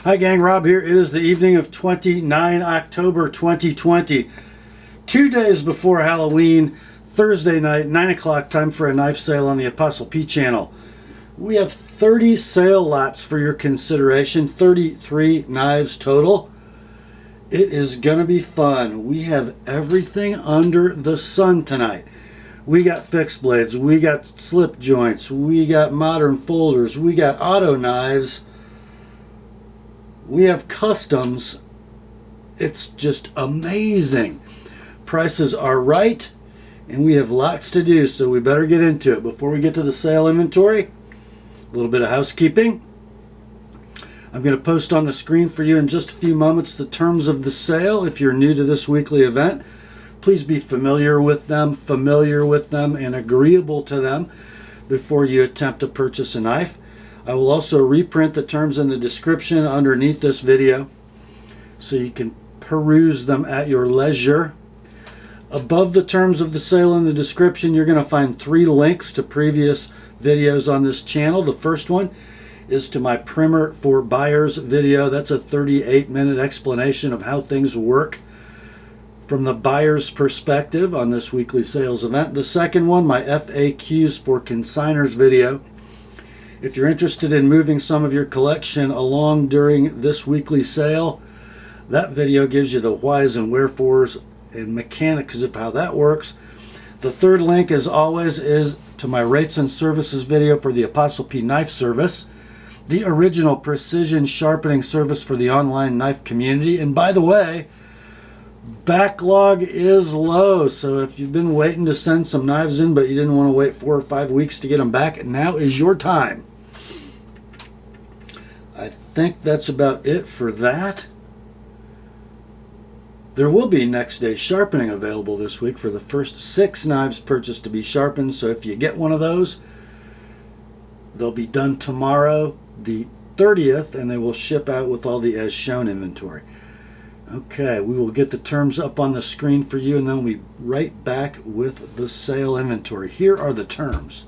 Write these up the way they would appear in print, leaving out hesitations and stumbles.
Hi gang, Rob here. It is the evening of 29 October 2020. 2 days before Halloween, Thursday night, 9 o'clock, time for a knife sale on the Apostle P channel. We have 30 sale lots for your consideration, 33 knives total. It is going to be fun. We have everything under the sun tonight. We got fixed blades, we got slip joints, we got modern folders, we got auto knives. We have customs. It's just amazing. Prices are right, and we have lots to do, so we better get into it. Before we get to the sale inventory, a little bit of housekeeping. I'm going to post on the screen for you in just a few moments the terms of the sale. If you're new to this weekly event, please be familiar with them, and agreeable to them before you attempt to purchase a knife. I will also reprint the terms in the description underneath this video so you can peruse them at your leisure. Above the terms of the sale in the description, you're going to find 3 links to previous videos on this channel. The first one is to my Primer for Buyers video. That's a 38-minute explanation of how things work from the buyer's perspective on this weekly sales event. The second one, my FAQs for Consignors video. If you're interested in moving some of your collection along during this weekly sale, that video gives you the whys and wherefores and mechanics of how that works. The third link, as always, is to my rates and services video for the TheApostleP Knife Service, the original precision sharpening service for the online knife community. And by the way, backlog is low, so if you've been waiting to send some knives in but you didn't want to wait 4 or 5 weeks to get them back, now is your time. I think that's about it for that. There will be next day sharpening available this week for the first 6 knives purchased to be sharpened, so if you get one of those, they'll be done tomorrow, the 30th, and they will ship out with all the as shown inventory. Okay, we will get the terms up on the screen for you, and then we'll be right back with the sale inventory. Here are the terms.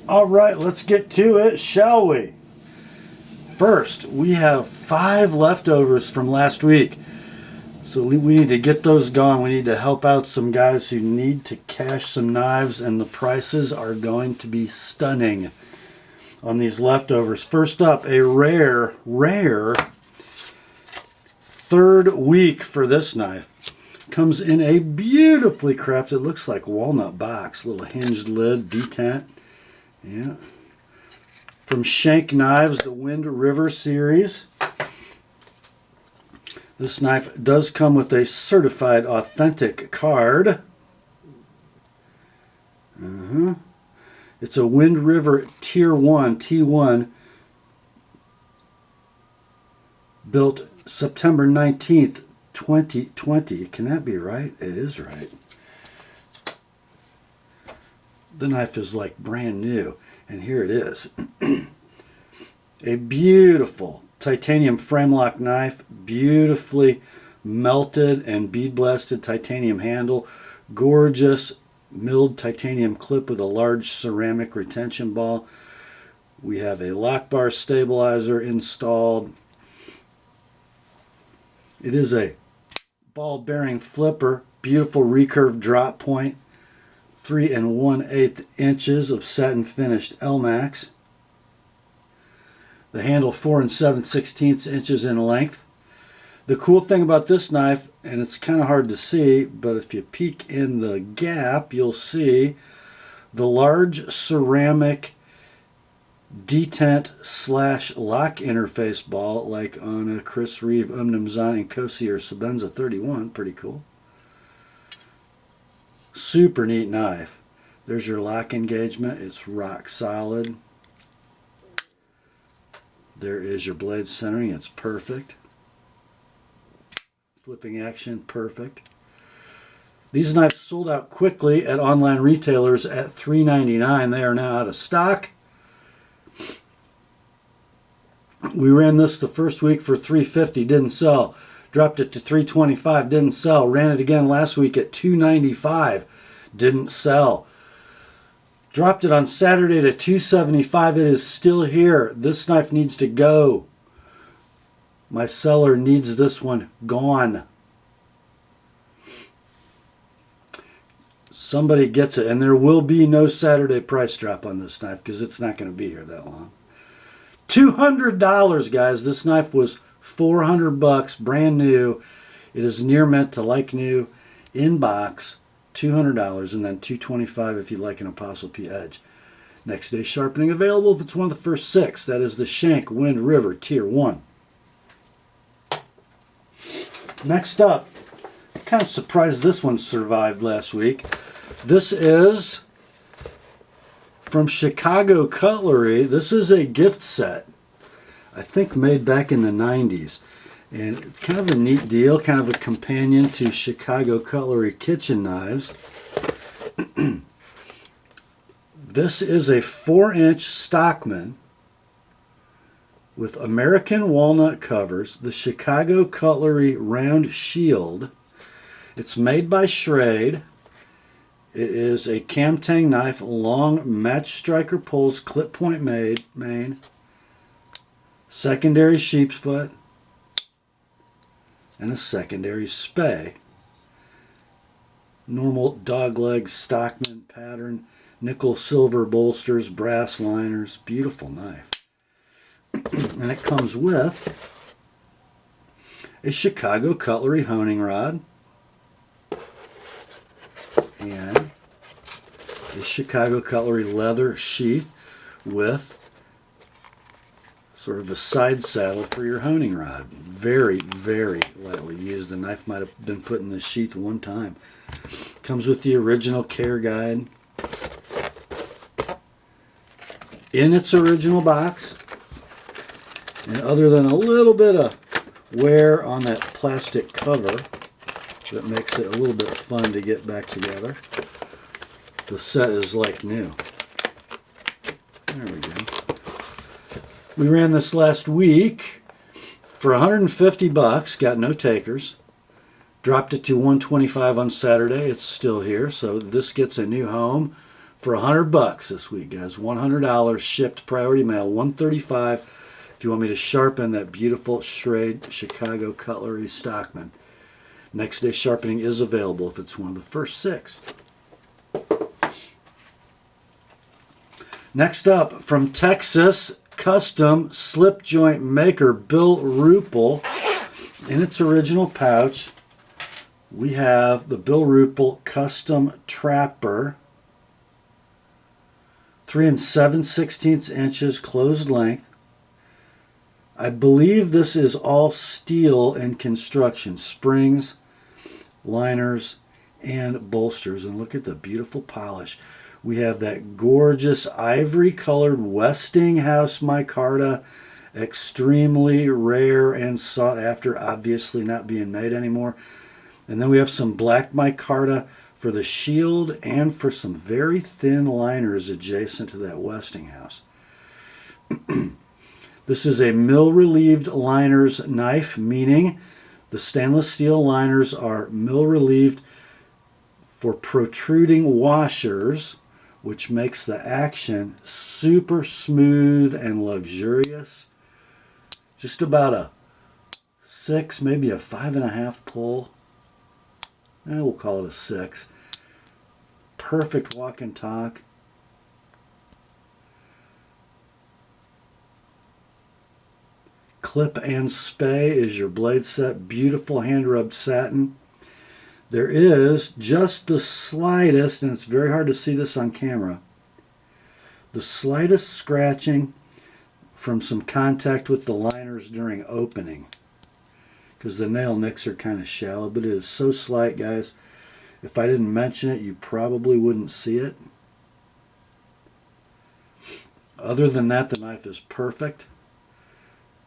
All right, let's get to it, shall we? First, we have 5 leftovers from last week. So we need to get those gone. We need to help out some guys who need to cash some knives, and the prices are going to be stunning on these leftovers. First up, a rare third week for this knife. Comes in a beautifully crafted, looks like walnut box, little hinged lid, detent. Yeah, from Schenk Knives, the Wind River series. This knife does come with a certified authentic card. It's a Wind River Tier 1, T1, built September 19th, 2020. Can that be right? It is right. The knife is like brand new, and here it is. A beautiful titanium frame lock knife, beautifully melted and bead blasted titanium handle, gorgeous milled titanium clip with a large ceramic retention ball. We have a lock bar stabilizer installed. It is a ball bearing flipper, beautiful recurve drop point. 3 1/8 inches of satin finished Elmax. The handle 4 7/16 inches in length. The cool thing about this knife, and it's kind of hard to see, but if you peek in the gap, you'll see the large ceramic detent / lock interface ball, like on a Chris Reeve Umnumzan and Kosi or Sabenza 31. Pretty cool. Super neat knife. There's your lock engagement. It's rock solid. There is your blade centering. It's perfect. Flipping action, perfect. These knives sold out quickly at online retailers at $3.99. They are now out of stock. We ran this the first week for $3.50, didn't sell. Dropped it to $3.25, didn't sell. Ran it again last week at $2.95, didn't sell. Dropped it on Saturday to $2.75. It is still here. This knife needs to go. My seller needs this one gone. Somebody gets it, and there will be no Saturday price drop on this knife because it's not going to be here that long. $200, guys. This knife was $400, brand new. It is near mint to like new, in box, $200, and then $225 if you like an Apostle P Edge. Next day sharpening available if it's one of the first 6. That is the Schenk Wind River Tier 1. Next up, I'm kind of surprised this one survived last week. This is from Chicago Cutlery. This is a gift set, I think made back in the 90s. And it's kind of a neat deal, kind of a companion to Chicago Cutlery kitchen knives. This is a 4-inch Stockman with American walnut covers, the Chicago Cutlery round shield. It's made by Schrade. It is a Camtang knife, long match striker pulls, clip point main, secondary sheep's foot, and a secondary spay. Normal dogleg Stockman pattern, nickel silver bolsters, brass liners. Beautiful knife. And it comes with a Chicago Cutlery honing rod and a Chicago Cutlery leather sheath with sort of a side saddle for your honing rod. Very, very lightly used. The knife might have been put in the sheath one time. Comes with the original care guide in its original box. And other than a little bit of wear on that plastic cover that makes it a little bit fun to get back together, the set is like new. There we go. We ran this last week for $150, got no takers. Dropped it to $125 on Saturday. It's still here, so this gets a new home for $100 this week, guys. $100 shipped priority mail, $135 if you want me to sharpen that beautiful Schrade Chicago Cutlery Stockman. Next day sharpening is available if it's one of the first 6. Next up, from Texas, custom slip joint maker Bill Ruple. In its original pouch, we have the Bill Ruple Custom Trapper. 3 7/16 inches closed length. I believe this is all steel in construction. Springs, liners, and bolsters. And look at the beautiful polish. We have that gorgeous ivory colored Westinghouse micarta, extremely rare and sought after, obviously not being made anymore. And then we have some black micarta for the shield and for some very thin liners adjacent to that Westinghouse. This is a mill-relieved liners knife, meaning the stainless steel liners are mill-relieved for protruding washers, which makes the action super smooth and luxurious. Just about a 6, maybe a 5.5 pull. We'll call it a 6. Perfect walk and talk. Clip and spay is your blade set. Beautiful hand-rubbed satin. There is just the slightest, and it's very hard to see this on camera, the slightest scratching from some contact with the liners during opening, because the nail nicks are kind of shallow, but it is so slight, guys. If I didn't mention it, you probably wouldn't see it. Other than that, the knife is perfect.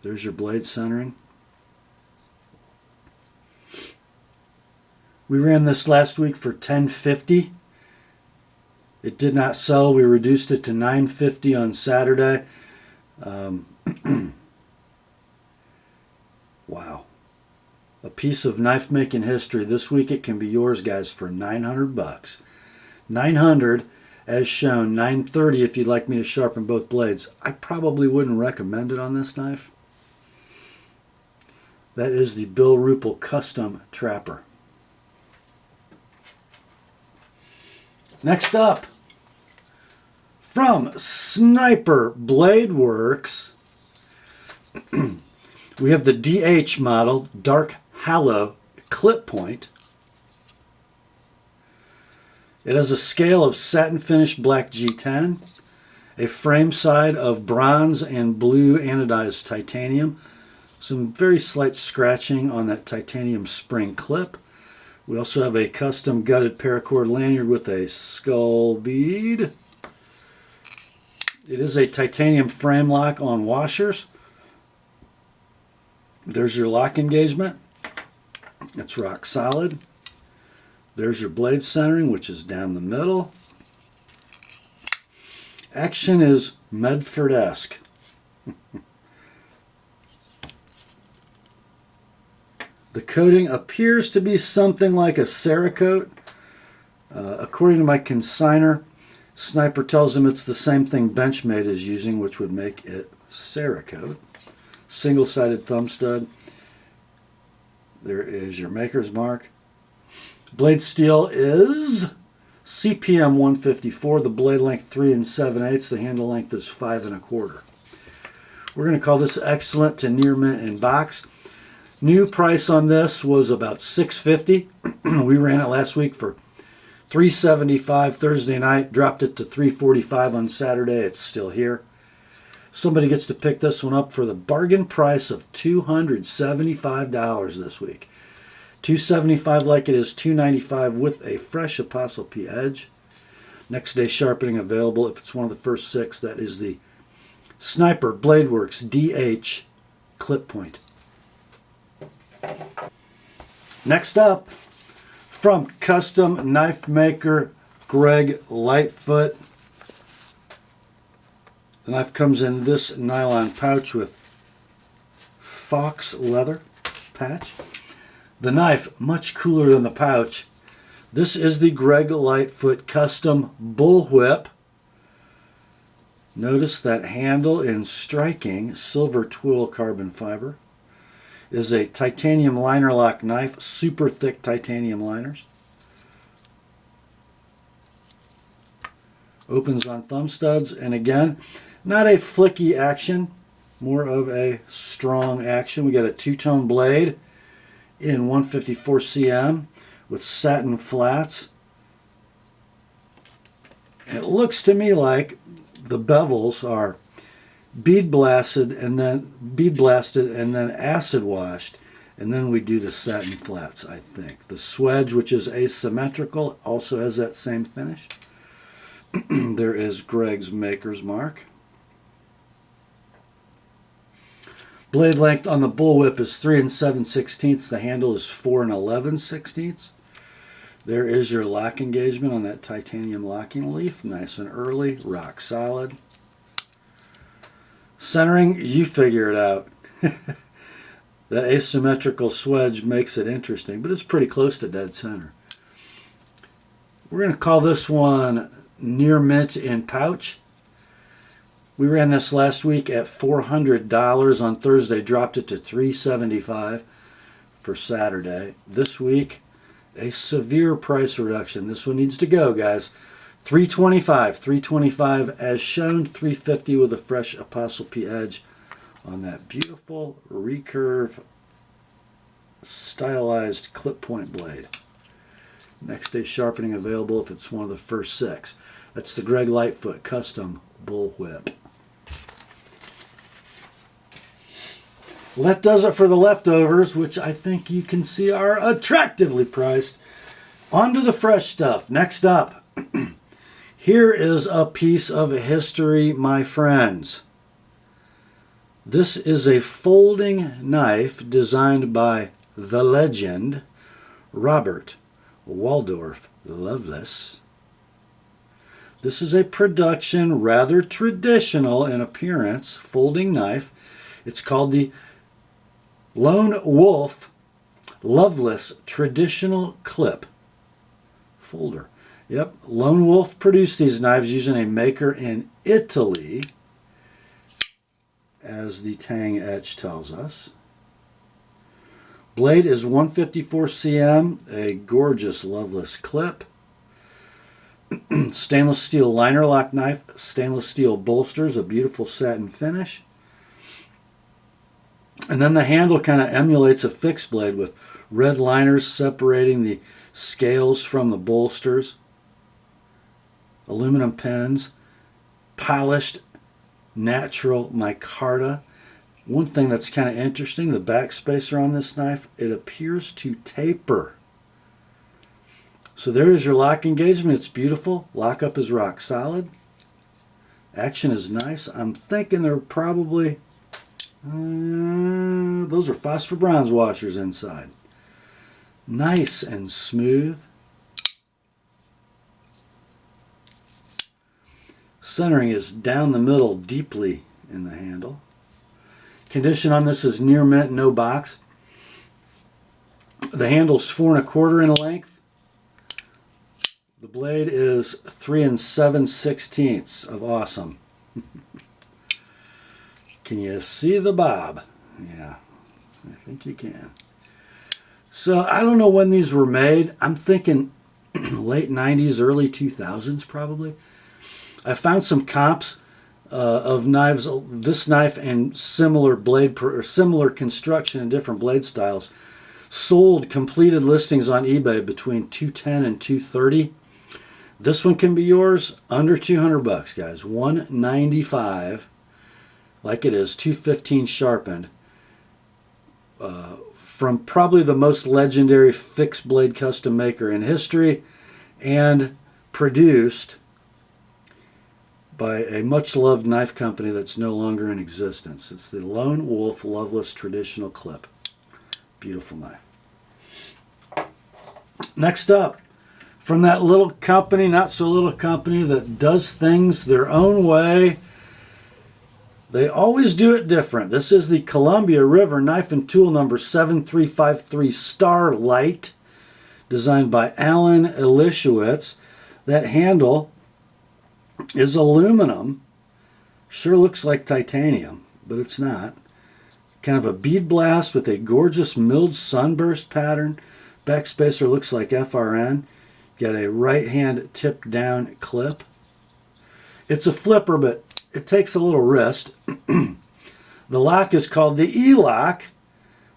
There's your blade centering. We ran this last week for $10.50. It did not sell. We reduced it to $9.50 on Saturday. Wow. A piece of knife making history. This week it can be yours, guys, for 900 bucks. 900 as shown, 930 if you'd like me to sharpen both blades. I probably wouldn't recommend it on this knife. That is the Bill Ruple Custom Trapper. Next up, from Sniper Bladeworks, we have the DH model Dark Hollow clip point. It has a scale of satin finished black G10, a frame side of bronze and blue anodized titanium, some very slight scratching on that titanium spring clip. We also have a custom gutted paracord lanyard with a skull bead. It is a titanium frame lock on washers. There's your lock engagement. It's rock solid. There's your blade centering, which is down the middle. Action is Medford-esque. The coating appears to be something like a Cerakote. According to my consignor, Sniper tells him it's the same thing Benchmade is using, which would make it Cerakote. Single-sided thumb stud. There is your maker's mark. Blade steel is CPM 154. The blade length 3 7/8. The handle length is 5 1/4. We're going to call this excellent to near mint in box. New price on this was about $6.50. We ran it last week for $3.75 Thursday night. Dropped it to $3.45 on Saturday. It's still here. Somebody gets to pick this one up for the bargain price of $275 this week. $275 like it is $295 with a fresh ApostleP edge. Next day sharpening available if it's one of the first 6. That is the Sniper Bladeworks DH clip point. Next up, from custom knife maker Greg Lightfoot. The knife comes in this nylon pouch with fox leather patch. The knife, much cooler than the pouch. This is the Greg Lightfoot Custom Bullwhip. Notice that handle in striking silver twill carbon fiber. It is a titanium liner lock knife, super thick titanium liners. Opens on thumb studs, and again, not a flicky action, more of a strong action. We got a two-tone blade in 154 cm with satin flats. It looks to me like the bevels are bead blasted and then acid washed, and then we do the satin flats. I think the swedge, which is asymmetrical, also has that same finish. There is Greg's maker's mark. Blade length on the Bullwhip is 3 7/16. The handle is 4 11/16. There is your lock engagement on that titanium locking leaf. Nice and early, rock solid. Centering, you figure it out. That asymmetrical swedge makes it interesting, but it's pretty close to dead center. We're going to call this one near mint in pouch. We ran this last week at $400 on Thursday, dropped it to $375 for Saturday. This week, a severe price reduction. This one needs to go, guys. $325 as shown, $350 with a fresh ApostleP edge on that beautiful recurve stylized clip point blade. Next day sharpening available if it's one of the first 6. That's the Greg Lightfoot Custom Bullwhip. Well, that does it for the leftovers, which I think you can see are attractively priced. On to the fresh stuff. Next up, here is a piece of history, my friends. This is a folding knife designed by the legend Robert Waldorf Loveless. This is a production, rather traditional in appearance, folding knife. It's called the Lone Wolf Loveless Traditional Clip Folder. Yep, Lone Wolf produced these knives using a maker in Italy, as the tang etch tells us. Blade is 154 cm, a gorgeous Loveless clip. Stainless steel liner lock knife, stainless steel bolsters, a beautiful satin finish. And then the handle kind of emulates a fixed blade with red liners separating the scales from the bolsters. Aluminum pins, polished natural micarta. One thing that's kind of interesting, the back spacer on this knife, it appears to taper. So there is your lock engagement. It's beautiful. Lockup is rock solid. Action is nice. I'm thinking they're probably, those are phosphor bronze washers inside. Nice and smooth. Centering is down the middle deeply in the handle. Condition on this is near mint, no box. The handle's 4 1/4 in length. The blade is 3 7/16 of awesome. Can you see the bob? Yeah, I think you can. So I don't know when these were made. I'm thinking late 90s, early 2000s probably. I found some comps of knives, this knife and similar blade or similar construction and different blade styles, sold completed listings on eBay between $210 and $230. This one can be yours under $200, guys. $195, like it is, $215 sharpened, from probably the most legendary fixed blade custom maker in history, and produced by a much-loved knife company that's no longer in existence. It's the Lone Wolf Loveless Traditional Clip. Beautiful knife. Next up, from that little company, not so little company, that does things their own way. They always do it different. This is the Columbia River Knife and Tool number 7353 Starlight, designed by Alan Elishewitz. That handle is aluminum. Sure looks like titanium, but it's not. Kind of a bead blast with a gorgeous milled sunburst pattern. Backspacer looks like FRN. Got a right hand tip down clip. It's a flipper, but it takes a little wrist. The lock is called the E-Lock,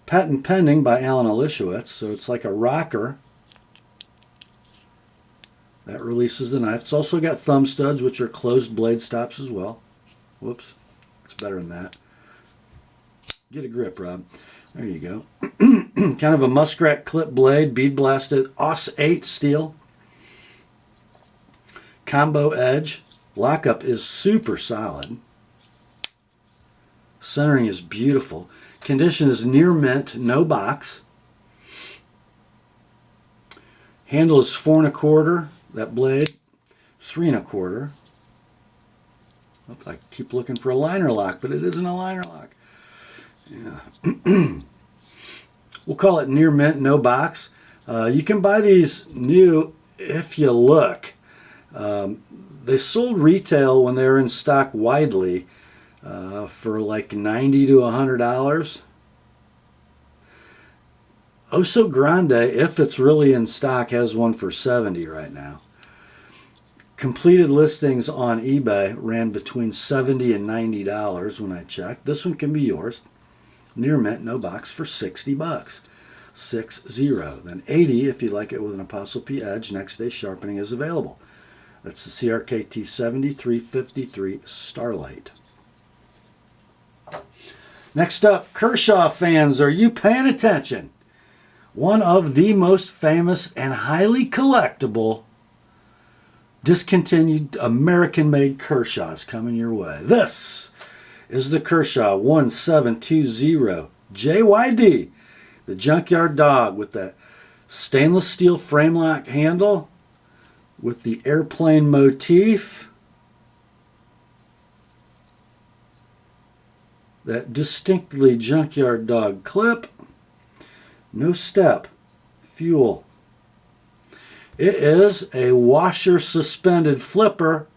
patent pending by Alan Elishewitz, so it's like a rocker. That releases the knife. It's also got thumb studs, which are closed blade stops as well. Whoops, it's better than that. Get a grip, Rob. There you go. Kind of a muskrat clip blade, bead blasted, Aus 8 steel. Combo edge. Lockup is super solid. Centering is beautiful. Condition is near mint, no box. Handle is 4 1/4. That blade, 3 1/4. I keep looking for a liner lock, but it isn't a liner lock. Yeah. We'll call it near mint, no box. You can buy these new if you look. They sold retail when they were in stock widely for like $90 to $100. Oso Grande, if it's really in stock, has one for $70 right now. Completed listings on eBay ran between $70 and $90 when I checked. This one can be yours. Near mint, no box, for $60. 60. Then $80 if you like it with an Apostle P edge. Next day sharpening is available. That's the CRKT 7353 Starlight. Next up, Kershaw fans, are you paying attention? One of the most famous and highly collectible discontinued American-made Kershaws coming your way. This is the Kershaw 1720 JYD, the Junkyard dog with that stainless steel frame lock handle with the airplane motif. That distinctly Junkyard dog clip. No step. Fuel. It is a washer suspended flipper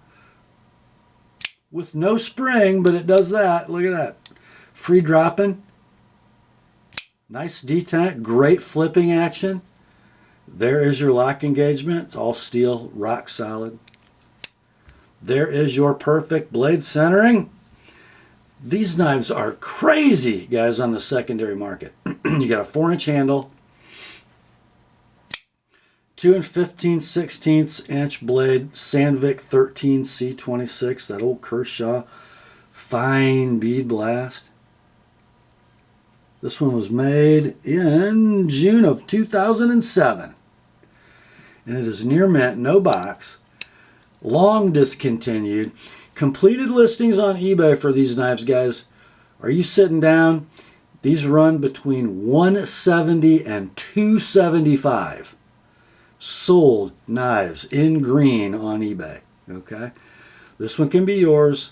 with no spring, but it does that. Look at that. Free dropping. Nice detent. Great flipping action. There is your lock engagement. It's all steel, rock solid. There is your perfect blade centering. These knives are crazy, guys, on the secondary market. You got a 4-inch handle, 2 15/16 inch blade, Sandvik 13C26, that old Kershaw fine bead blast. This one was made in June of 2007. And it is near mint, no box, long discontinued. Completed listings on eBay for these knives, guys. Are you sitting down? These run between $170 and $275. Sold knives in green on eBay. Okay, this one can be yours.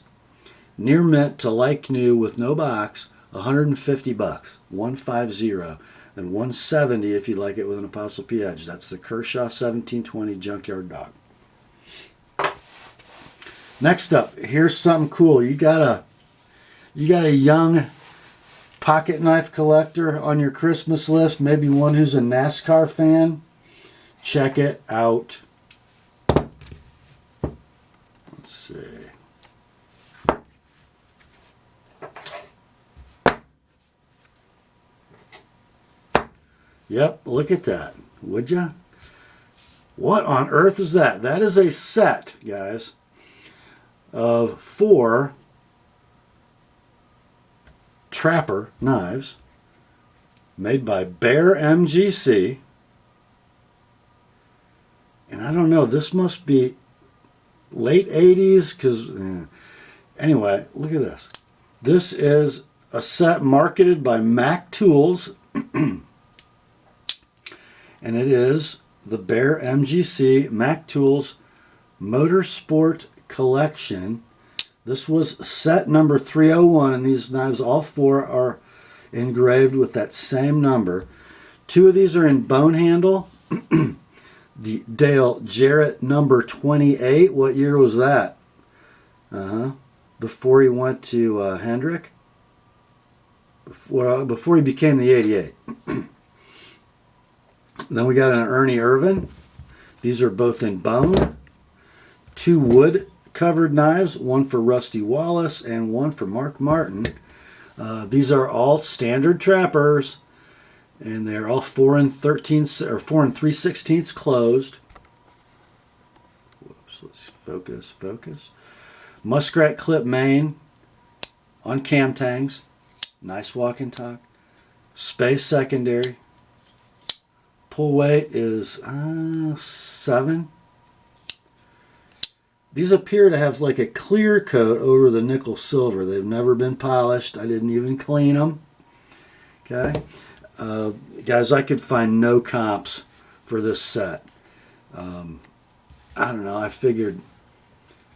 Near mint to like new with no box. $150, $150, and $170 if you'd like it with an Apostle P edge. That's the Kershaw 1720 Junkyard dog. Next up, here's something cool. You got a young pocket knife collector on your Christmas list, maybe one who's a NASCAR fan. Check it out. Let's see. Yep, look at that. Would ya? What on earth is that? That is a set, guys, of 4 Trapper knives made by Bear MGC. And I don't know, this must be late 80s, because anyway, look at this. This is a set marketed by Mac Tools, and it is the Bear MGC Mac Tools Motorsport Collection. This was set number 301, and these knives, all 4 are engraved with that same number. 2 of these are in bone handle. The Dale Jarrett number 28. What year was that? Before he went to Hendrick. Before he became the 88. Then we got an Ernie Irvin. These are both in bone. 2 wood covered knives, one for Rusty Wallace and one for Mark Martin. These are all standard trappers, and they're all 4 3/16 closed. Whoops, let's focus. Muskrat clip main on cam tangs. Nice walk and talk. Space secondary. Pull weight is 7. These appear to have like a clear coat over the nickel silver. They've never been polished. I didn't even clean them. Okay. Guys, I could find no comps for this set. I don't know. I figured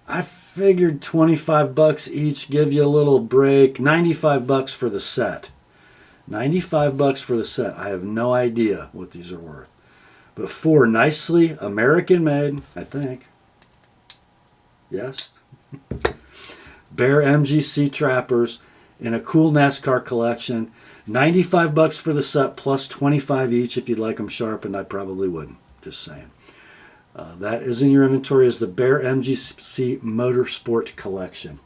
$25 each, give you a little break. $95 for the set. $95 for the set. I have no idea what these are worth. But 4 nicely American made, I think. Yes. Bear MGC trappers in a cool NASCAR collection. $95 for the set plus $25 each if you'd like them sharpened. I probably wouldn't. Just saying. That is in your inventory as the Bear MGC Motorsport Collection.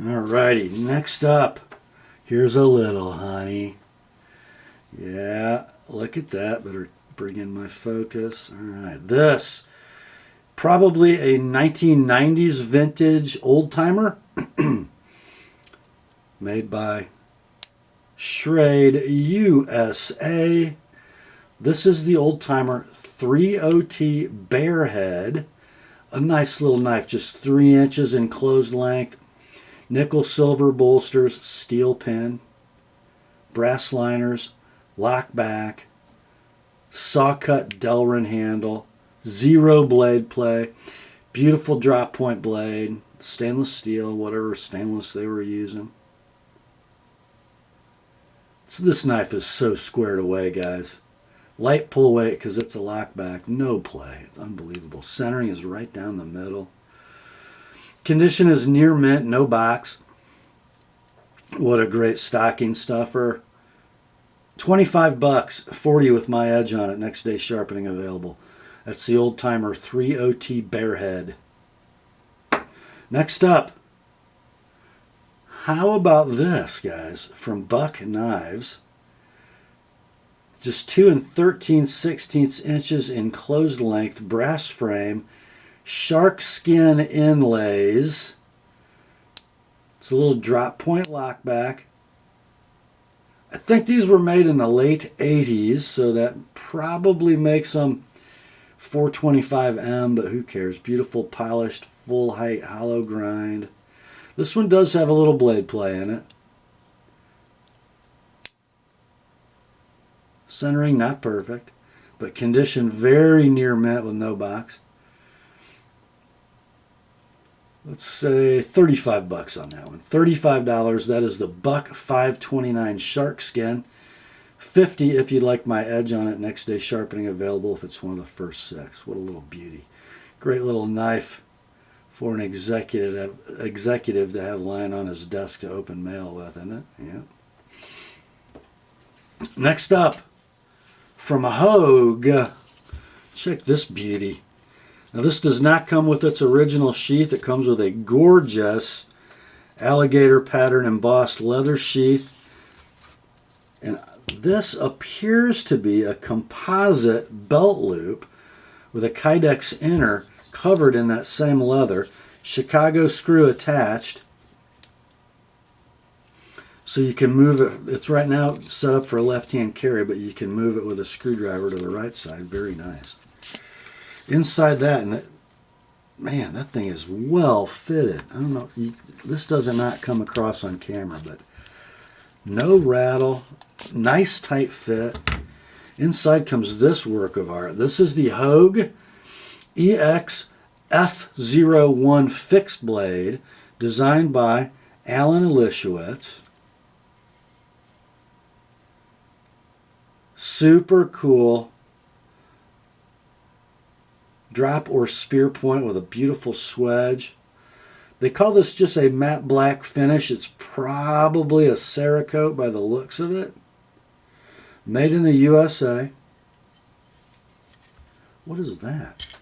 Alrighty, next up. Here's a little honey. Yeah, look at that. Better bring in my focus. Alright, this Probably a 1990s vintage old timer made by Schrade USA. This is the old timer 3OT Bearhead. A nice little knife, just 3 inches in closed length. Nickel silver bolsters, steel pin, brass liners, lock back, saw cut Delrin handle, 0 blade play, beautiful drop point blade, stainless steel, whatever stainless they were using. So this knife is so squared away, guys. Light pull weight because it's a lock back, no play. It's unbelievable. Centering is right down the middle. Condition is near mint, no box. What a great stocking stuffer. 25 bucks, 40 with my edge on it. Next day sharpening available. That's the old timer 3OT Bearhead. Next up, how about this, guys, from Buck Knives? Just 2 13/16 inches in closed length, brass frame, shark skin inlays. It's a little drop point lock back. I think these were made in the late 80s, so that probably makes them 425M, but who cares? Beautiful, polished, full height, hollow grind. This one does have a little blade play in it. Centering not perfect, but condition very near mint with no box. Let's say 35 bucks on that one. $35. That is the Buck 529 shark skin. 50 if you'd like my edge on it. Next day sharpening available if it's one of the first 6. What a little beauty. Great little knife for an executive to have lying on his desk to open mail with, isn't it? Yeah. Next up, from a Hogue, check this beauty. Now this does not come with its original sheath. It comes with a gorgeous alligator pattern embossed leather sheath. And this appears to be a composite belt loop with a Kydex inner covered in that same leather. Chicago screw attached. So you can move it. It's right now set up for a left-hand carry, but you can move it with a screwdriver to the right side. Very nice. Inside that, and man, that thing is well fitted. I don't know, this does not come across on camera, but no rattle, nice tight fit. Inside comes this work of art. This is the Hogue EX F01 fixed blade, designed by Alan Elishewitz. Super cool. Drop or spear point with a beautiful swedge. They call this just a matte black finish. It's probably a Cerakote by the looks of it. Made in the USA. What is that?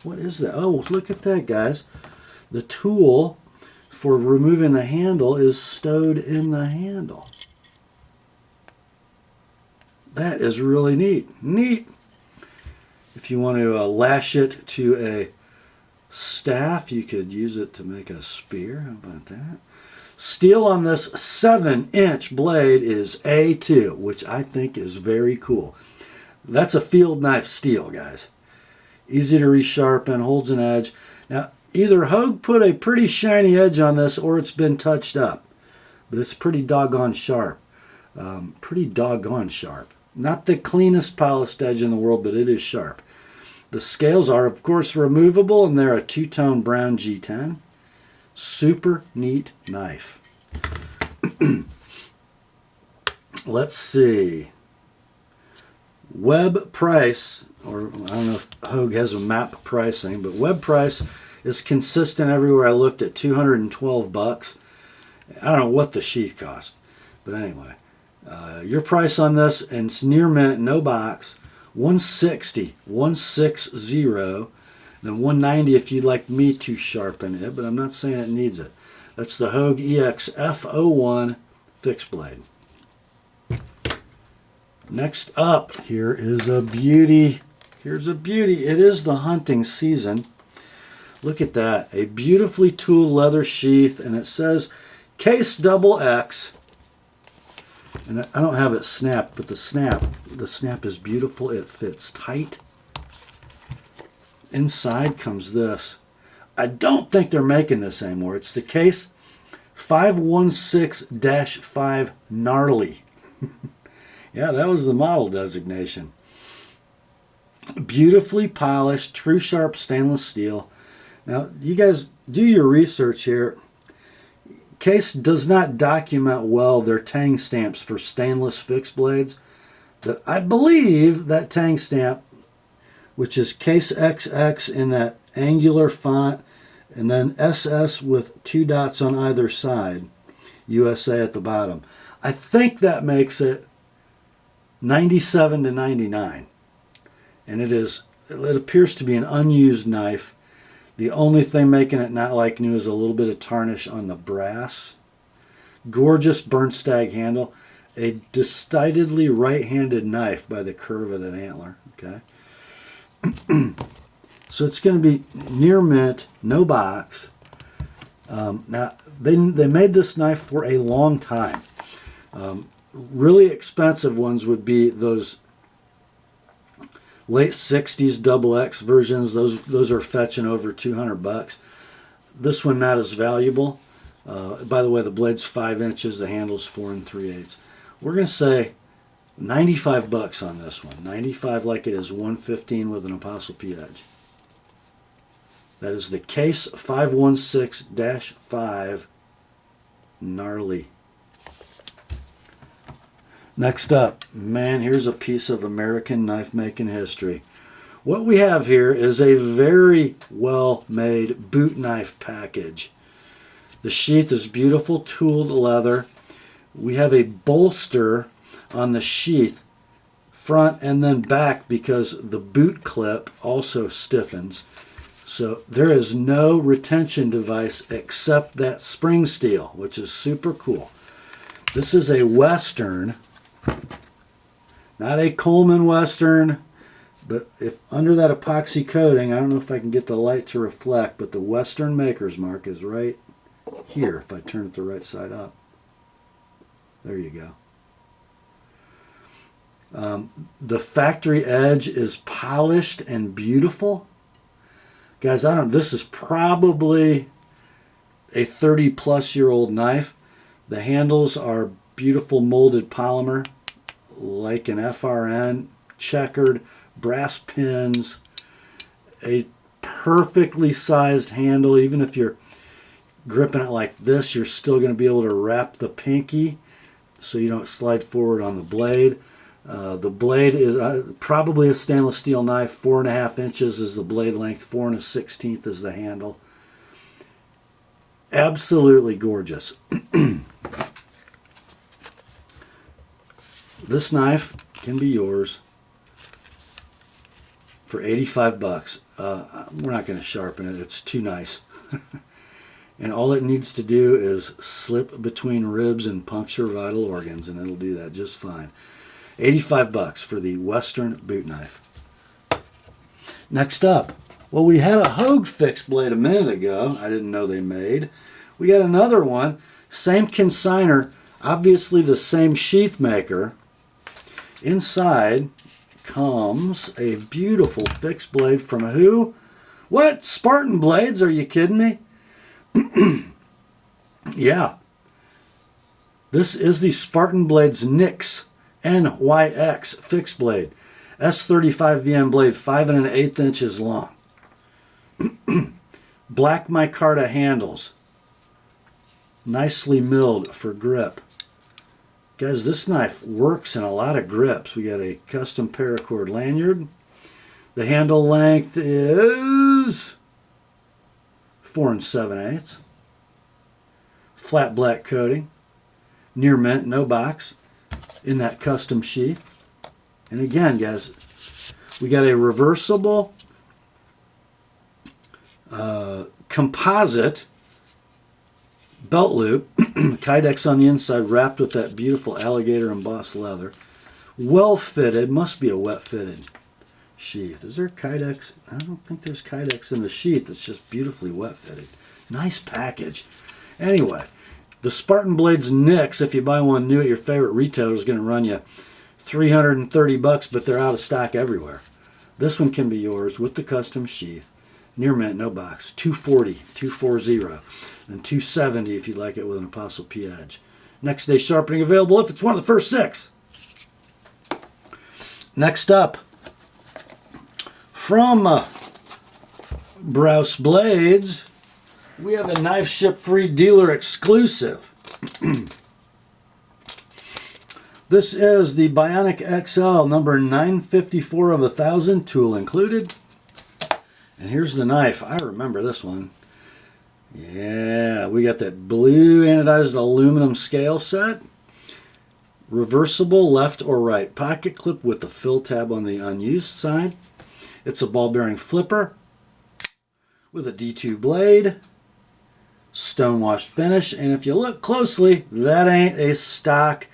What is that? Oh, look at that, guys. The tool for removing the handle is stowed in the handle. That is really neat. Neat. If you want to lash it to a staff, you could use it to make a spear. How about that? Steel on this 7-inch blade is A2, which I think is very cool. That's a field knife steel, guys. Easy to resharpen, holds an edge. Now, either Hogue put a pretty shiny edge on this or it's been touched up. But it's pretty doggone sharp. Not the cleanest polished edge in the world, but it is sharp. The scales are, of course, removable, and they're a two-tone brown G10. Super neat knife. Let's see. Web price, or I don't know if Hogue has a map pricing, but web price is consistent everywhere I looked at 212 bucks. I don't know what the sheath cost, but anyway. Your price on this, and it's near mint, no box, $160, $160, then $190 if you'd like me to sharpen it, but I'm not saying it needs it. That's the Hogue EX F01 fixed blade. Next up, here is a beauty. here's a beauty. It is the hunting season. Look at that. A beautifully tooled leather sheath, and it says Case XX. And I don't have it snapped, but the snap is beautiful. It fits tight. Inside comes this. I don't think they're making this anymore. It's the Case 516-5 Knarly. Yeah, that was the model designation. Beautifully polished, true sharp stainless steel. Now, you guys do your research here. Case does not document well their tang stamps for stainless fixed blades. But I believe that tang stamp, which is Case XX in that angular font, and then SS with 2 dots on either side, USA at the bottom. I think that makes it 97 to 99. And it appears to be an unused knife. The only thing making it not like new is a little bit of tarnish on the brass. Gorgeous burnt stag handle. A decidedly right-handed knife by the curve of that antler. Okay. So it's going to be near mint, no box. Now, they made this knife for a long time. Really expensive ones would be those late 60s XX versions. Those are fetching over $200. This one not as valuable. By the way, the blade's 5 inches, the handle's 4 3/8. We're going to say $95 on this one. 95 like it is 115 with an Apostle P edge. That is the Case 516-5 Knarly. Next up, man, here's a piece of American knife making history. What we have here is a very well made boot knife package. The sheath is beautiful tooled leather. We have a bolster on the sheath, front and then back, because the boot clip also stiffens. So there is no retention device except that spring steel, which is super cool. This is a Western, not a Coleman Western, but if under that epoxy coating, I don't know if I can get the light to reflect, but the Western maker's mark is right here if I turn it the right side up. There you go. The factory edge is polished and beautiful. Guys, this is probably a 30-plus-year-old knife. The handles are beautiful molded polymer, like an FRN, checkered, brass pins, a perfectly sized handle. Even if you're gripping it like this, you're still going to be able to wrap the pinky so you don't slide forward on the blade. The blade is probably a stainless steel knife. 4.5 inches is the blade length. 4 1/16 is the handle. Absolutely gorgeous. This knife can be yours for $85. We're not going to sharpen it. It's too nice. And all it needs to do is slip between ribs and puncture vital organs, and it'll do that just fine. $85 for the Western boot knife. Next up, well, we had a Hogue fixed blade a minute ago. I didn't know they made. We got another one, same consignor, obviously the same sheath maker. Inside comes a beautiful fixed blade from who? What? Spartan Blades? Are you kidding me? Yeah. This is the Spartan Blades NYX NYX fixed blade. S35 VM blade, 5 1/8 inches long. Black micarta handles. Nicely milled for grip. Guys, this knife works in a lot of grips. We got a custom paracord lanyard. The handle length is 4 7/8. Flat black coating. Near mint, no box. In that custom sheath. And again, guys, we got a reversible composite belt loop, Kydex on the inside, wrapped with that beautiful alligator embossed leather. Well fitted, must be a wet fitted. sheath. Is there Kydex? I don't think there's Kydex in the sheath. It's just beautifully wet fitted. Nice package. Anyway, the Spartan blades nicks, if you buy one new at your favorite retailer, is going to run you $330, but they're out of stock everywhere. This one can be yours with the custom sheath. Near mint, no box. $240, and $270 if you'd like it with an Apostle P edge. Next day sharpening available if it's one of the first 6. Next up, from Brous Blades, we have a knife ship free dealer exclusive. This is the Bionic XL number 954 of 1,000, tool included. And here's the knife. I remember this one. Yeah, we got that blue anodized aluminum scale set. Reversible left or right pocket clip with the fill tab on the unused side. It's a ball bearing flipper with a D2 blade. Stonewashed finish. And if you look closely, that ain't a stock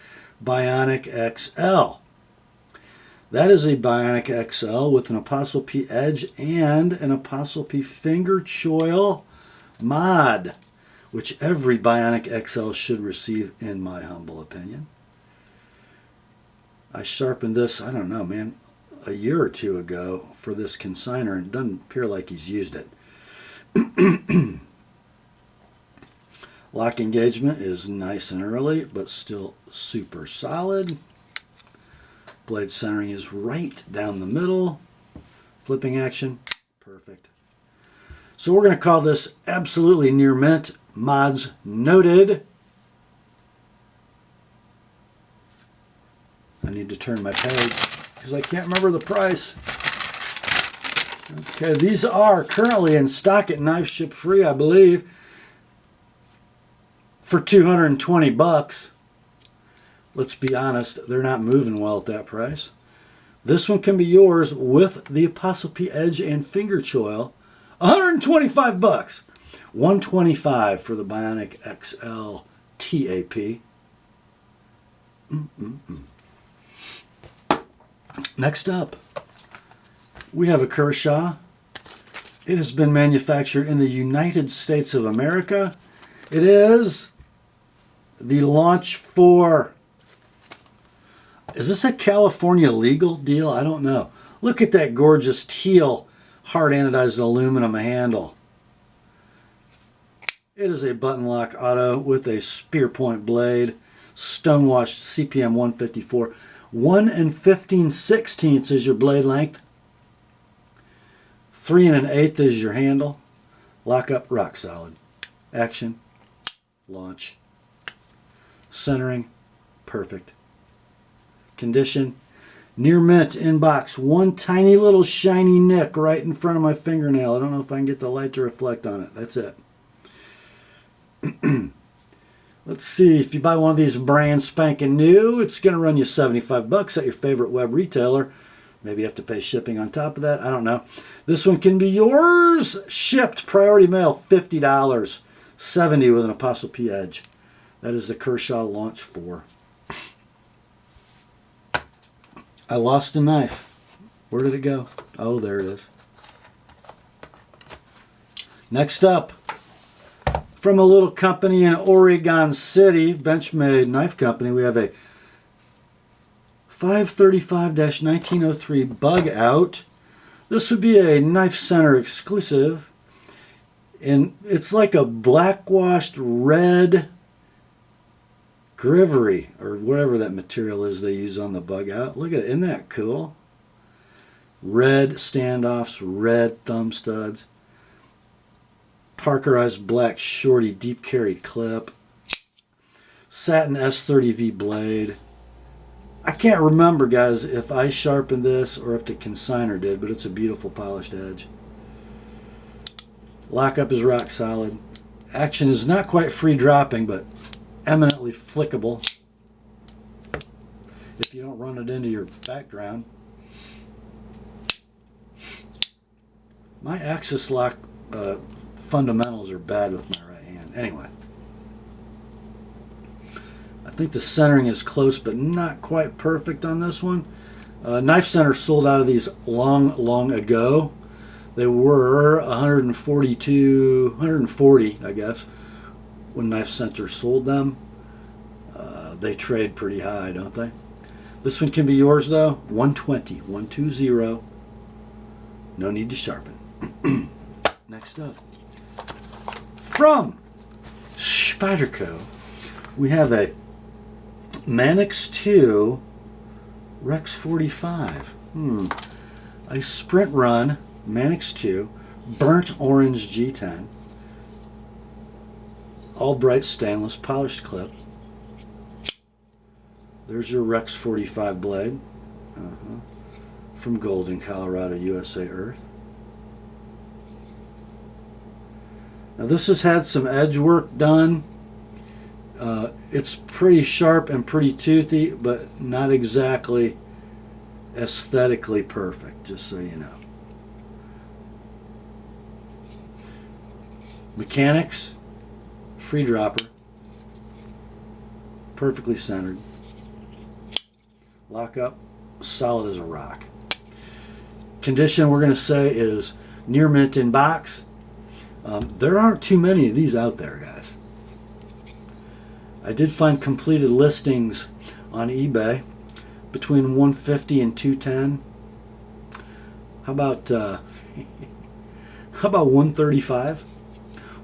Bionic XL. That is a Bionic XL with an Apostle P edge and an Apostle P finger choil mod, which every Bionic XL should receive in my humble opinion. I sharpened this, I don't know, man, a year or 2 ago for this consignor, and it doesn't appear like he's used it. Lock engagement is nice and early, but still super solid. Blade centering is right down the middle. Flipping action, perfect. So we're going to call this absolutely near mint. Mods noted. I need to turn my page because I can't remember the price. Okay, these are currently in stock at Knife Ship Free, I believe, for $220. Let's be honest, they're not moving well at that price. This one can be yours with the Apostle P edge and finger choil. $125. $125 for the Bionic XL TAP. Next up, we have a Kershaw. It has been manufactured in the United States of America. It is the Launch 4. Is this a California legal deal? I don't know. Look at that gorgeous teal hard anodized aluminum handle. It is a button lock auto with a spear point blade, stonewashed CPM 154. 1 15/16 is your blade length. 3 1/8 is your handle. Lock up, rock solid. Action, launch. Centering, perfect. Condition, near mint, in box. One tiny little shiny nick right in front of my fingernail. I don't know if I can get the light to reflect on it. That's it. Let's see, if you buy one of these brand spanking new, it's going to run you $75 at your favorite web retailer. Maybe you have to pay shipping on top of that. I don't know. This one can be yours. Shipped priority mail, $50. $70 with an Apostle P edge. That is the Kershaw Launch 4. I lost a knife. Where did it go? Oh, there it is. Next up, from a little company in Oregon City, Benchmade Knife Company, we have a 535-1903 bug out. This would be a Knife Center exclusive. And it's like a black washed red grivery, or whatever that material is they use on the bug out. Look at it. Isn't that cool? Red standoffs, red thumb studs. Parkerized black shorty deep carry clip. Satin S30V blade. I can't remember, guys, if I sharpened this or if the consignor did, but it's a beautiful polished edge. Lockup is rock solid. Action is not quite free dropping, but eminently flickable if you don't run it into your background. My axis lock fundamentals are bad with my right hand. Anyway, I think the centering is close but not quite perfect on this one. Knife Center sold out of these long ago. They were 140, I guess, when Knife Center sold them. They trade pretty high, don't they? This one can be yours, though. 120, 120. No need to sharpen. Next up, from Spyderco, we have a Mannix 2 Rex 45. A sprint run Mannix 2 burnt orange G10. All bright stainless polished clip. There's your Rex 45 blade. From Golden, Colorado, USA Earth. Now this has had some edge work done. It's pretty sharp and pretty toothy, but not exactly aesthetically perfect, just so you know. Mechanics, free dropper, perfectly centered. Lock up, solid as a rock. Condition we're going to say is near mint in box. There aren't too many of these out there, guys. I did find completed listings on eBay between 150 and 210. How about 135?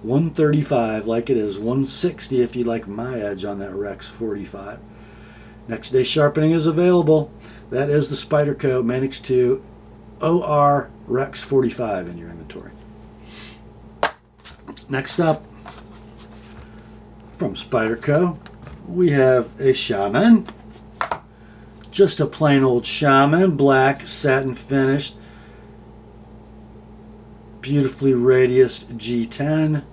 135 like it is. 160 if you like my edge on that Rex 45. Next day sharpening is available. That is the Spyderco Mannix 2 OR Rex 45 in your inventory. Next up, from Spyderco, we have a Shaman. Just a plain old Shaman, black satin finished, beautifully radiused G10,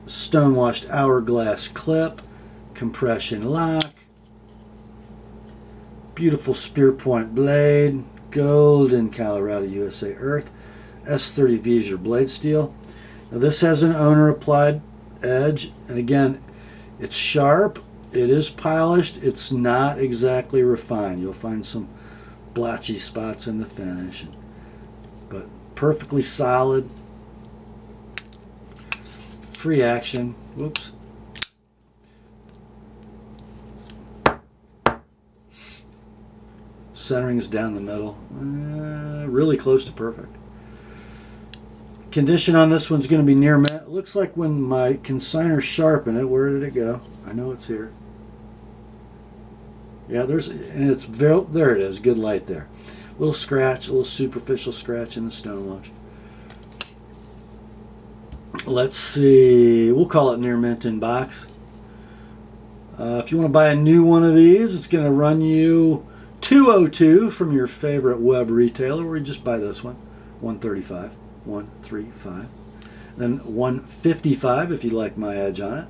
stonewashed hourglass clip, compression lock, beautiful spear point blade, Golden, Colorado, USA Earth, S30V is your blade steel. Now this has an owner applied edge, and again, it's sharp, it is polished, it's not exactly refined. You'll find some blotchy spots in the finish, but perfectly solid. Free action. Whoops. Centering is down the middle. Really close to perfect. Condition on this one's going to be near mint. It looks like when my consignor sharpened it. Where did it go? I know it's here. Yeah, and it's there. It is. Good light there. Little scratch, a little superficial scratch in the stonewash. Let's see. We'll call it near mint in box. If you want to buy a new one of these, it's going to run you $202 from your favorite web retailer, or you just buy this one, $135. 135, then 155 if you like my edge on it.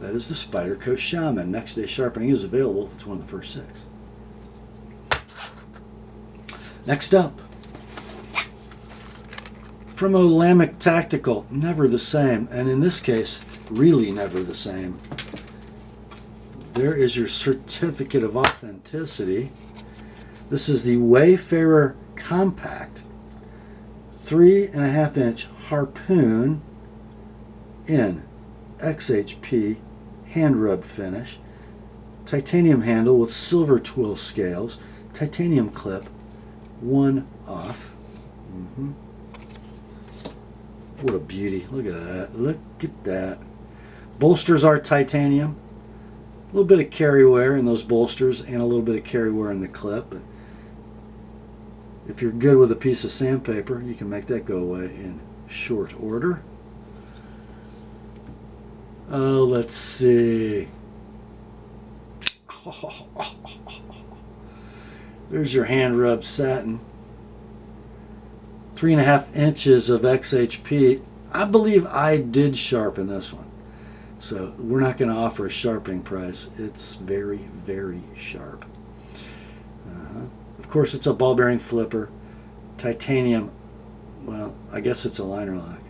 That is the Spyderco Shaman. Next day sharpening is available if it's one of the first 6. Next up, from Olamic Tactical, never the same, and in this case, really never the same. There is your certificate of authenticity. This is the Wayfarer Compact 3.5 inch harpoon in XHP hand rubbed finish, titanium handle with silver twill scales, titanium clip, 1 off. What a beauty. Look at that. Look at that. Bolsters are titanium. A little bit of carry wear in those bolsters and a little bit of carry wear in the clip. But if you're good with a piece of sandpaper, you can make that go away in short order. Oh, let's see. There's your hand rubbed satin. 3.5 inches of XHP. I believe I did sharpen this one. So we're not going to offer a sharpening price. It's very, very sharp. Of course, it's a ball bearing flipper. Titanium. Well, I guess it's a liner lock.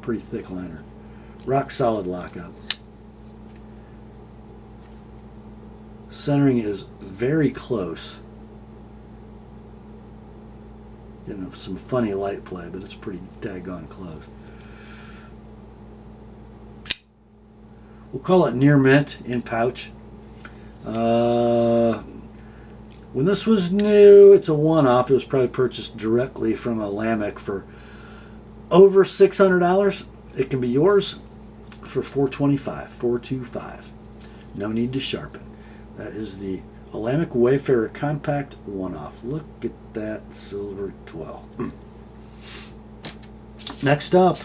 Pretty thick liner. Rock solid lockup. Centering is very close. You know, some funny light play, but it's pretty daggone close. We'll call it near mint in pouch. When this was new, it's a one-off. It was probably purchased directly from a Lamech for over $600. It can be yours for $425, $425. No need to sharpen. That is the Lamech Wayfarer Compact one-off. Look at that silver 12. Next up,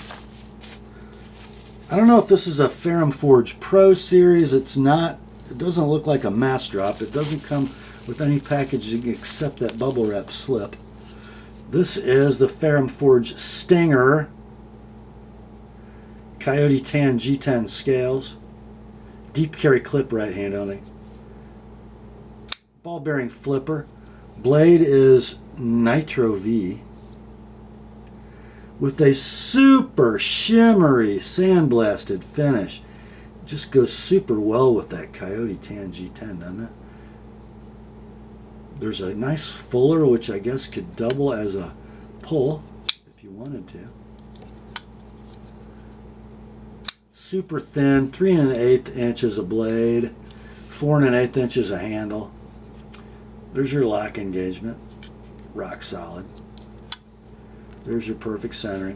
I don't know if this is a Ferrum Forge Pro series. It's not. It doesn't look like a mass drop. It doesn't come with any packaging except that bubble wrap slip. This is the Ferrum Forge Stinger Coyote Tan G10 scales. Deep carry clip right hand only. Ball bearing flipper. Blade is Nitro V with a super shimmery sandblasted finish. Just goes super well with that Coyote Tan G10, doesn't it? There's a nice fuller, which I guess could double as a pull if you wanted to. Super thin, 3 1/8 inches of blade, 4 1/8 inches of handle. There's your lock engagement, rock solid. There's your perfect centering.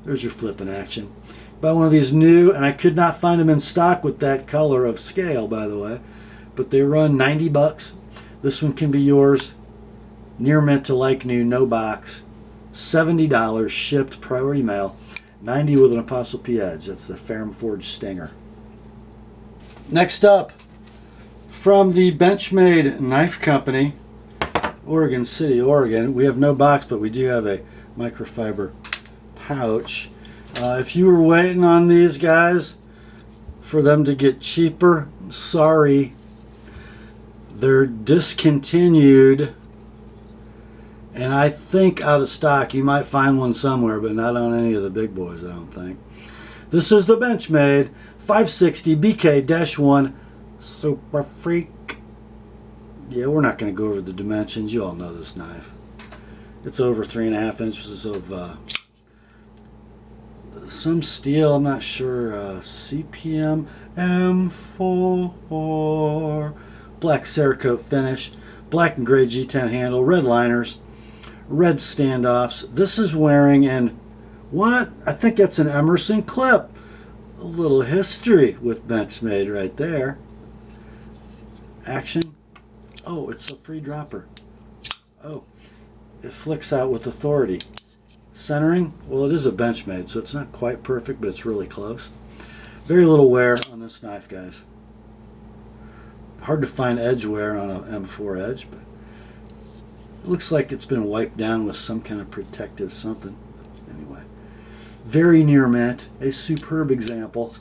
There's your flipping action. Buy one of these new, and I could not find them in stock with that color of scale, by the way, but they run $90. This one can be yours. Near mint to like new, no box. $70 shipped, priority mail. 90 with an Apostle P edge. That's the Ferrum Forge Stinger. Next up, from the Benchmade Knife Company, Oregon City, Oregon. We have no box, but we do have a microfiber pouch. If you were waiting on these guys for them to get cheaper, sorry. They're discontinued, and I think out of stock. You might find one somewhere, but not on any of the big boys, I don't think. This is the Benchmade 560 BK-1 Super Freak. Yeah, we're not going to go over the dimensions. You all know this knife. It's over 3.5 inches of some steel. I'm not sure. CPM M4. Black Cerakote finish. Black and gray G10 handle. Red liners. Red standoffs. This is wearing an what? I think that's an Emerson clip. A little history with Benchmade right there. Action. Oh, it's a free dropper. Oh, it flicks out with authority. Centering, well, it is a Benchmade, so it's not quite perfect, but it's really close. Very little wear on this knife, guys. Hard to find edge wear on an M4 edge, but it looks like it's been wiped down with some kind of protective something. Anyway, very near mint, a superb example.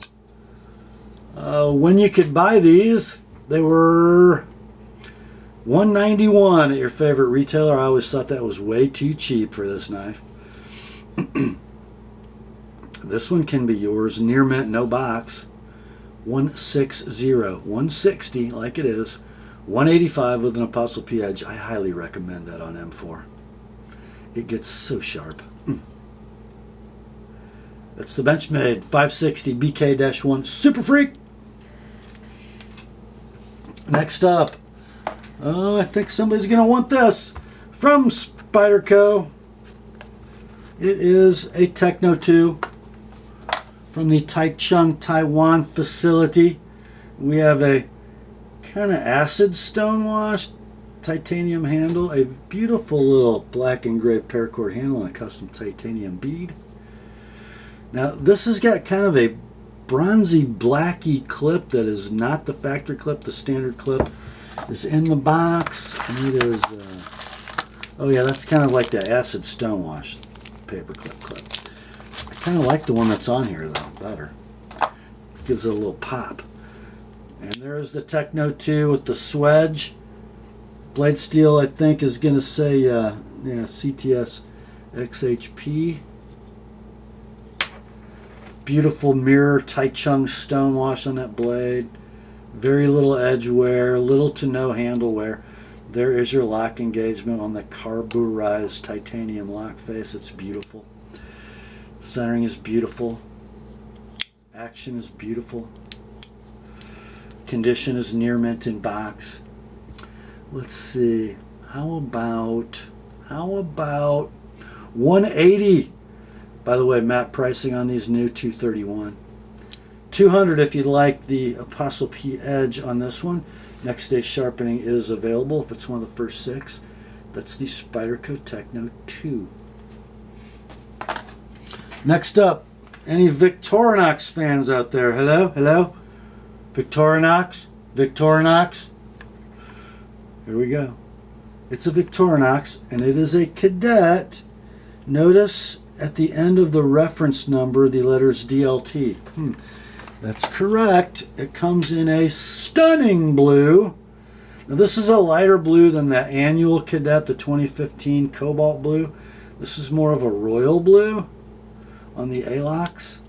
When you could buy these, they were $191 at your favorite retailer. I always thought that was way too cheap for this knife. This one can be yours. Near mint, no box. 160, 160 like it is. 185 with an Apostle P edge. I highly recommend that on M4. It gets so sharp. That's the Benchmade 560 BK-1 Super Freak. Next up, I think somebody's going to want this. From Spyderco, it is a Techno 2 from the Taichung, Taiwan facility. We have a kind of acid stonewash titanium handle, a beautiful little black and gray paracord handle, and a custom titanium bead. Now, this has got kind of a bronzy blacky clip that is not the factory clip. The standard clip is in the box, and it is oh yeah, that's kind of like the acid stonewash paper clip. I kind of like the one that's on here though better. Gives it a little pop. And there's the Techno 2 with the swedge. Blade steel, I think, is going to say yeah, CTS XHP. Beautiful mirror Taichung stonewash on that blade. Very little edge wear, little to no handle wear. There is your lock engagement on the carburized titanium lock face. It's beautiful. Centering is beautiful. Action is beautiful. Condition is near mint in box. Let's see. How about 180? By the way, map pricing on these new $231. $200 if you'd like the Apostle P Edge on this one. Next day sharpening is available if it's one of the first 6. That's the Spyderco Techno 2. Next up, any Victorinox fans out there? Hello? Hello? Victorinox? Victorinox? Here we go. It's a Victorinox, and it is a Cadet. Notice at the end of the reference number, the letters DLT. That's correct. It comes in a stunning blue. Now this is a lighter blue than the annual Cadet, the 2015 Cobalt Blue. This is more of a royal blue on the A-locks.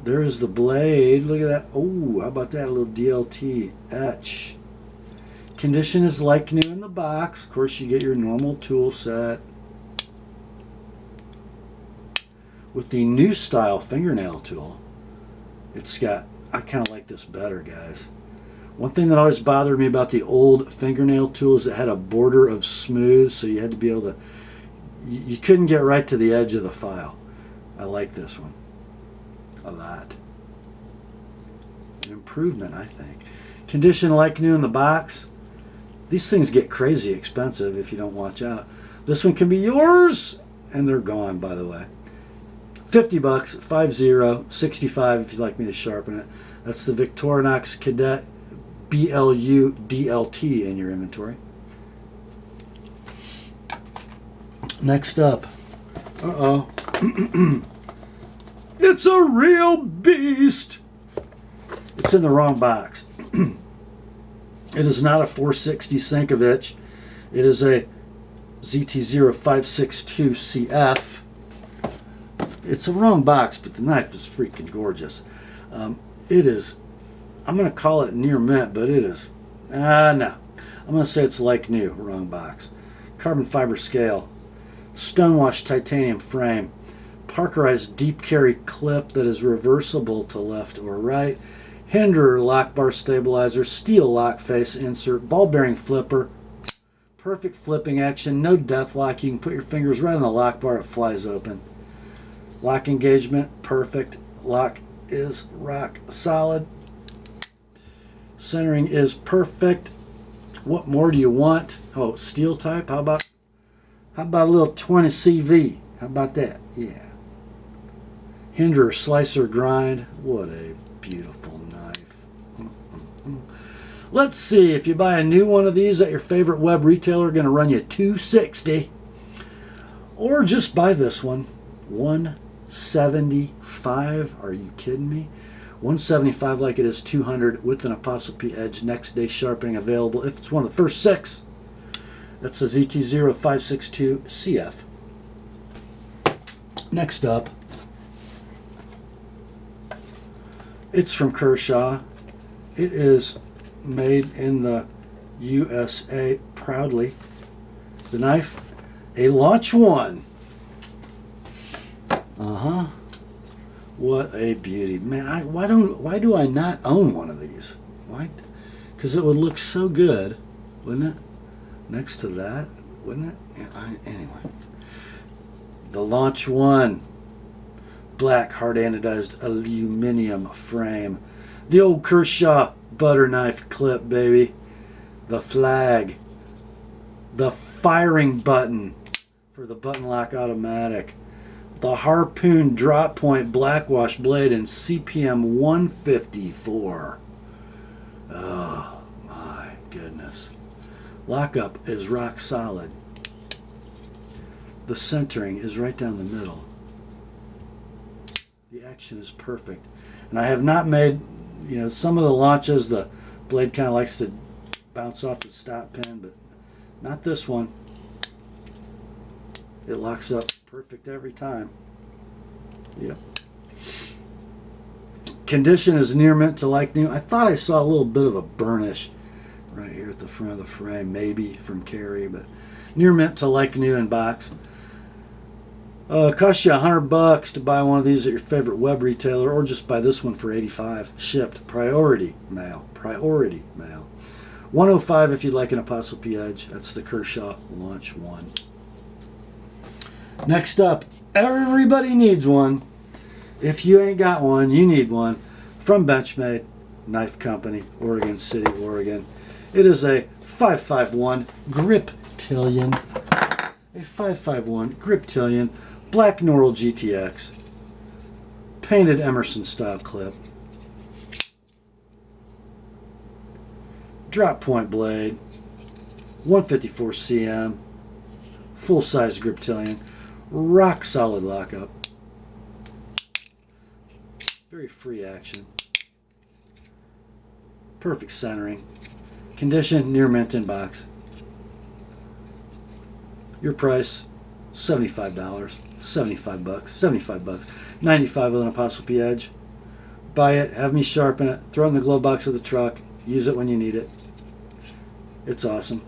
There is the blade. Look at that. Oh, how about that little DLT etch. Condition is like new in the box. Of course, you get your normal tool set. With the new style fingernail tool, it's got, I kind of like this better, guys. One thing that always bothered me about the old fingernail tools, it had a border of smooth, so you had to be able to, you couldn't get right to the edge of the file. I like this one a lot. An improvement, I think. Condition like new in the box. These things get crazy expensive if you don't watch out. This one can be yours, and they're gone, by the way. $50, 50, 65 if you'd like me to sharpen it. That's the Victorinox Cadet BLU DLT in your inventory. Next up, it's a real beast. It's in the wrong box. It is not a 460 Senkovich. It is a ZT0562CF. It's a wrong box, but the knife is freaking gorgeous. It is, I'm going to call it near mint, but it is, no. I'm going to say it's like new, wrong box. Carbon fiber scale, stonewash titanium frame, Parkerized deep carry clip that is reversible to left or right, Hinderer lock bar stabilizer, steel lock face insert, ball bearing flipper, perfect flipping action, no death lock. You can put your fingers right on the lock bar, it flies open. Lock engagement, perfect. Lock is rock solid. Centering is perfect. What more do you want? Oh, steel type. How about a little 20 CV? How about that? Yeah. Hinderer slicer grind. What a beautiful knife. Let's see, if you buy a new one of these at your favorite web retailer, going to run you $260. Or just buy this one, $175. Are you kidding me? $175 like it is $200 with an Apostle P Edge next day sharpening available if it's one of the first 6. That's the ZT0562CF. Next up, it's from Kershaw. It is made in the USA proudly. The knife, a Launch 1. What a beauty, man! Why do I not own one of these? Why? Because it would look so good, wouldn't it? Next to that, wouldn't it? Yeah, anyway, the Launch 1, black hard anodized aluminum frame, the old Kershaw butter knife clip, baby, the flag, the firing button for the button lock automatic. The Harpoon drop point blackwash blade in CPM 154. Oh my goodness. Lockup is rock solid. The centering is right down the middle. The action is perfect. And I have not made, some of the launches, the blade kind of likes to bounce off the stop pin, but not this one. It locks up perfect every time. Yep. Condition is near mint to like new. I thought I saw a little bit of a burnish right here at the front of the frame, maybe from Carry, but near mint to like new in box. It costs you $100 to buy one of these at your favorite web retailer, or just buy this one for $85. Shipped. Priority mail. Priority mail. $105 if you'd like an Apostle P Edge. That's the Kershaw Launch 1. Next up, everybody needs one. If you ain't got one, you need one. From Benchmade Knife Company, Oregon City, Oregon. It is a 551 Griptilian. A 551 Griptilian Black Knarly GTX. Painted Emerson style clip. Drop point blade. 154 cm. Full size Griptilian. Rock solid lockup. Very free action. Perfect centering. Condition near mint in box. Your price $75. $75. $75. $95 with an Apostle P Edge. Buy it, have me sharpen it, throw it in the glove box of the truck, use it when you need it. It's awesome.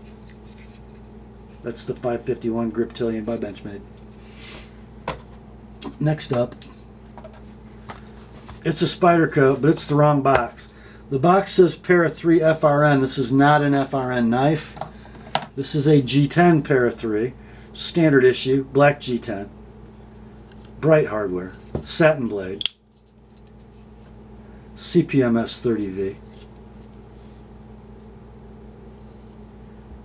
That's the 551 Griptilian by Benchmade. Next up, it's a Spyderco, but it's the wrong box. The box says Para 3 FRN. This is not an FRN knife. This is a G10 Para 3, standard issue, black G10. Bright hardware, satin blade, CPMS 30V.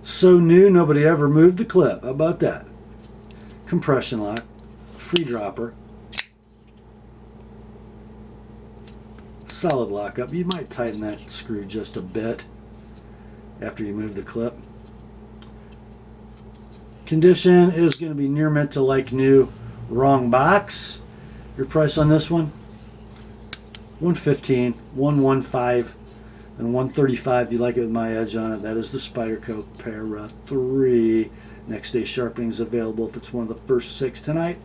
So new, nobody ever moved the clip. How about that? Compression lock, free dropper, solid lockup. You might tighten that screw just a bit after you move the clip. Condition is going to be near mint to like new. Wrong box. Your price on this one? $115, $115, and $135 if you like it with my edge on it. That is the Spyderco Para 3. Next day sharpening is available if it's one of the first 6 tonight.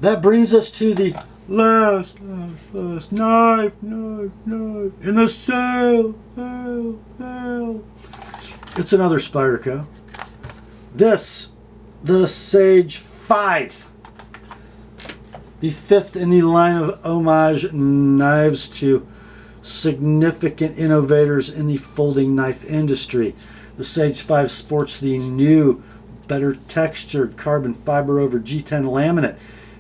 That brings us to the last knife in the sale. It's another Spyderco. This, the Sage 5. The 5th in the line of homage knives to significant innovators in the folding knife industry. The Sage 5 sports the new, better textured carbon fiber over G10 laminate.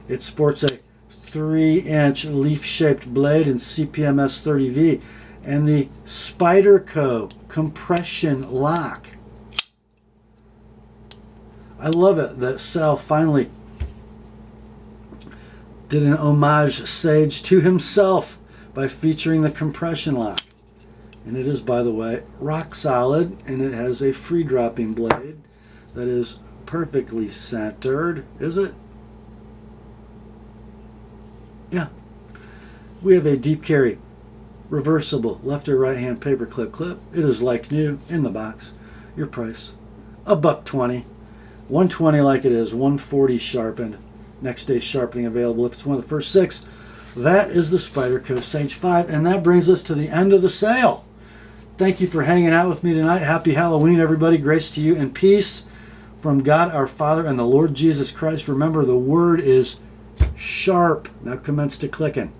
It sports a 3-inch leaf-shaped blade in CPMS 30V and the Spyderco compression lock. I love it that Sal finally did an homage Sage to himself by featuring the compression lock. And it is, by the way, rock solid, and it has a free dropping blade that is perfectly centered. Is it? Yeah. We have a deep carry, reversible left or right hand paper clip. It is like new in the box. Your price, $120. $120 like it is, $140 sharpened. Next day sharpening available if it's one of the first 6. That is the Spyderco Sage 5, and that brings us to the end of the sale. Thank you for hanging out with me tonight. Happy Halloween, everybody. Grace to you and peace from God our Father and the Lord Jesus Christ. Remember, the word is sharp. Now commence to clicking.